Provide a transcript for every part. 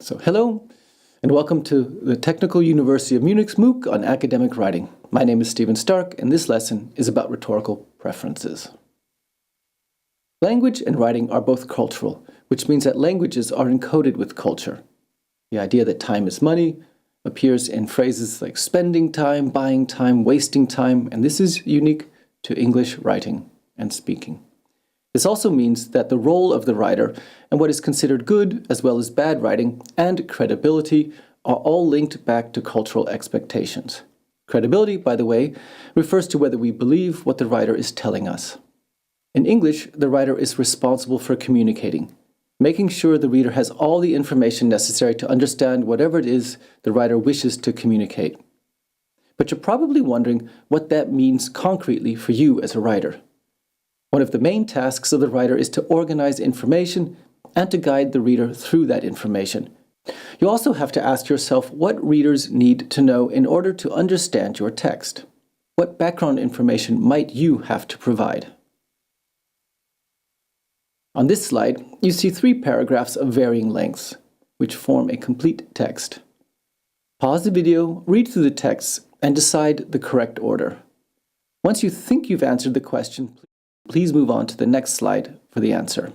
So hello, and welcome to the Technical University of Munich's MOOC on academic writing. My name is Stephen Stark, and this lesson is about rhetorical preferences. Language and writing are both cultural, which means that languages are encoded with culture. The idea that time is money appears in phrases like spending time, buying time, wasting time, and this is unique to English writing and speaking. This also means that the role of the writer and what is considered good as well as bad writing and credibility are all linked back to cultural expectations. Credibility, by the way, refers to whether we believe what the writer is telling us. In English, the writer is responsible for communicating, making sure the reader has all the information necessary to understand whatever it is the writer wishes to communicate. But you're probably wondering what that means concretely for you as a writer. One of the main tasks of the writer is to organize information and to guide the reader through that information. You also have to ask yourself what readers need to know in order to understand your text. What background information might you have to provide? On this slide, you see 3 paragraphs of varying lengths, which form a complete text. Pause the video, read through the text, and decide the correct order. Once you think you've answered the question, please move on to the next slide for the answer.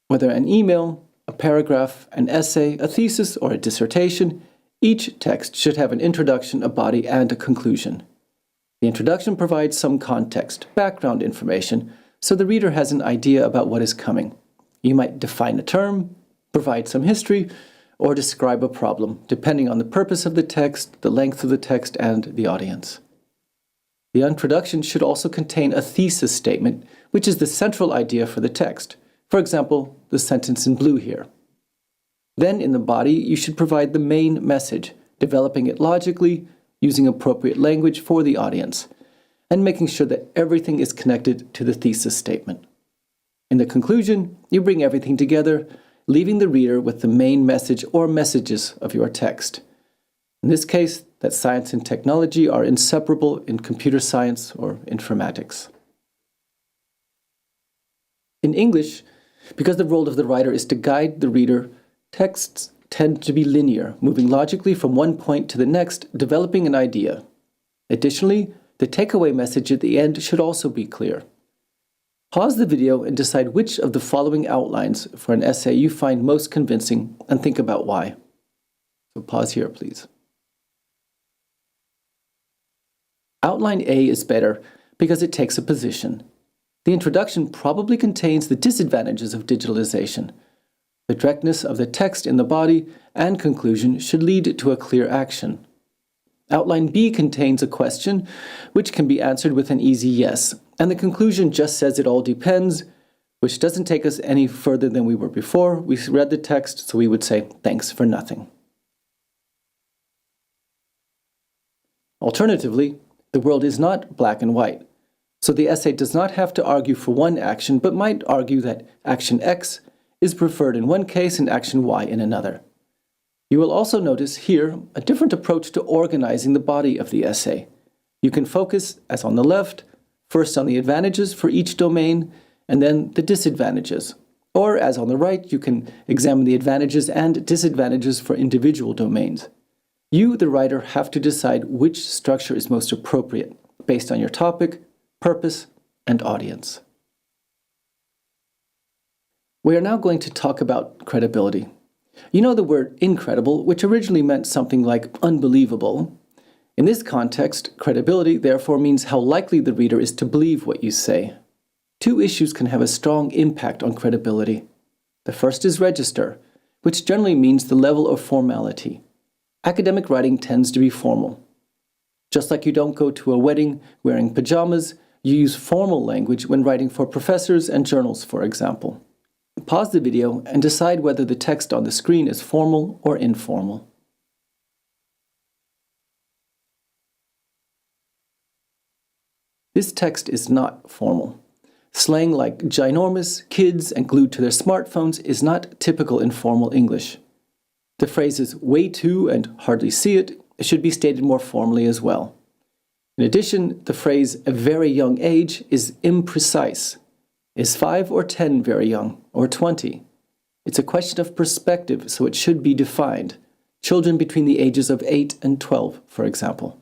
Whether an email, a paragraph, an essay, a thesis, or a dissertation, each text should have an introduction, a body, and a conclusion. The introduction provides some context, background information, so the reader has an idea about what is coming. You might define a term, provide some history, or describe a problem, depending on the purpose of the text, the length of the text, and the audience. The introduction should also contain a thesis statement, which is the central idea for the text. For example, the sentence in blue here. Then in the body, you should provide the main message, developing it logically, using appropriate language for the audience, and making sure that everything is connected to the thesis statement. In the conclusion, you bring everything together, leaving the reader with the main message or messages of your text. In this case, that science and technology are inseparable in computer science or informatics. In English, because the role of the writer is to guide the reader, texts tend to be linear, moving logically from one point to the next, developing an idea. Additionally, the takeaway message at the end should also be clear. Pause the video and decide which of the following outlines for an essay you find most convincing and think about why. So pause here, please. Outline A is better because it takes a position. The introduction probably contains the disadvantages of digitalization. The directness of the text in the body and conclusion should lead to a clear action. Outline B contains a question, which can be answered with an easy yes, and the conclusion just says it all depends, which doesn't take us any further than we were before. We read the text, so we would say, thanks for nothing. Alternatively, the world is not black and white, so the essay does not have to argue for one action, but might argue that action X is preferred in one case and action Y in another. You will also notice here a different approach to organizing the body of the essay. You can focus, as on the left, first on the advantages for each domain, and then the disadvantages. Or, as on the right, you can examine the advantages and disadvantages for individual domains. You, the writer, have to decide which structure is most appropriate, based on your topic, purpose, and audience. We are now going to talk about credibility. You know the word incredible, which originally meant something like unbelievable. In this context, credibility therefore means how likely the reader is to believe what you say. 2 issues can have a strong impact on credibility. The first is register, which generally means the level of formality. Academic writing tends to be formal. Just like you don't go to a wedding wearing pajamas, you use formal language when writing for professors and journals, for example. Pause the video and decide whether the text on the screen is formal or informal. This text is not formal. Slang like ginormous, kids, and glued to their smartphones is not typical in formal English. The phrases way too and hardly see it should be stated more formally as well. In addition, the phrase a very young age is imprecise. Is 5 or 10 very young, or 20? It's a question of perspective, so it should be defined. Children between the ages of 8 and 12, for example.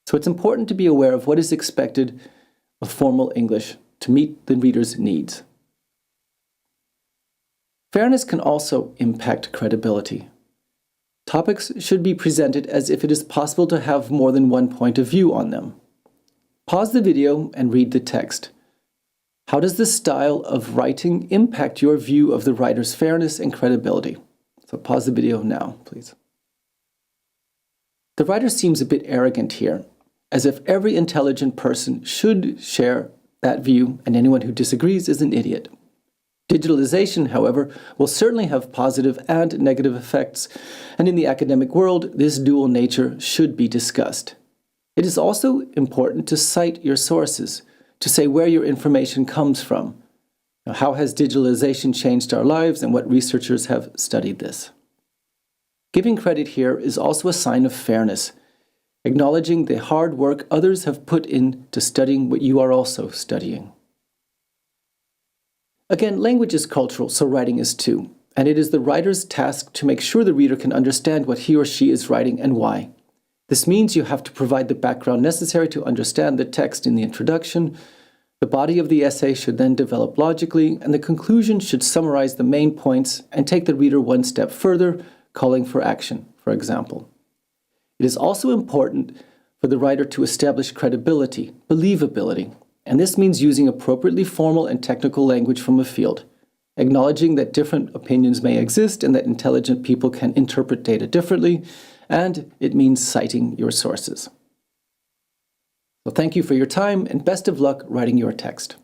So it's important to be aware of what is expected of formal English to meet the reader's needs. Fairness can also impact credibility. Topics should be presented as if it is possible to have more than one point of view on them. Pause the video and read the text. How does the style of writing impact your view of the writer's fairness and credibility? So pause the video now, please. The writer seems a bit arrogant here, as if every intelligent person should share that view and anyone who disagrees is an idiot. Digitalization, however, will certainly have positive and negative effects, and in the academic world, this dual nature should be discussed. It is also important to cite your sources, to say where your information comes from. Now, how has digitalization changed our lives, and what researchers have studied this? Giving credit here is also a sign of fairness, acknowledging the hard work others have put into studying what you are also studying. Again, language is cultural, so writing is too, and it is the writer's task to make sure the reader can understand what he or she is writing and why. This means you have to provide the background necessary to understand the text in the introduction. The body of the essay should then develop logically, and the conclusion should summarize the main points and take the reader one step further, calling for action, for example. It is also important for the writer to establish credibility, believability, and this means using appropriately formal and technical language from a field, acknowledging that different opinions may exist and that intelligent people can interpret data differently, and it means citing your sources. So thank you for your time and best of luck writing your text.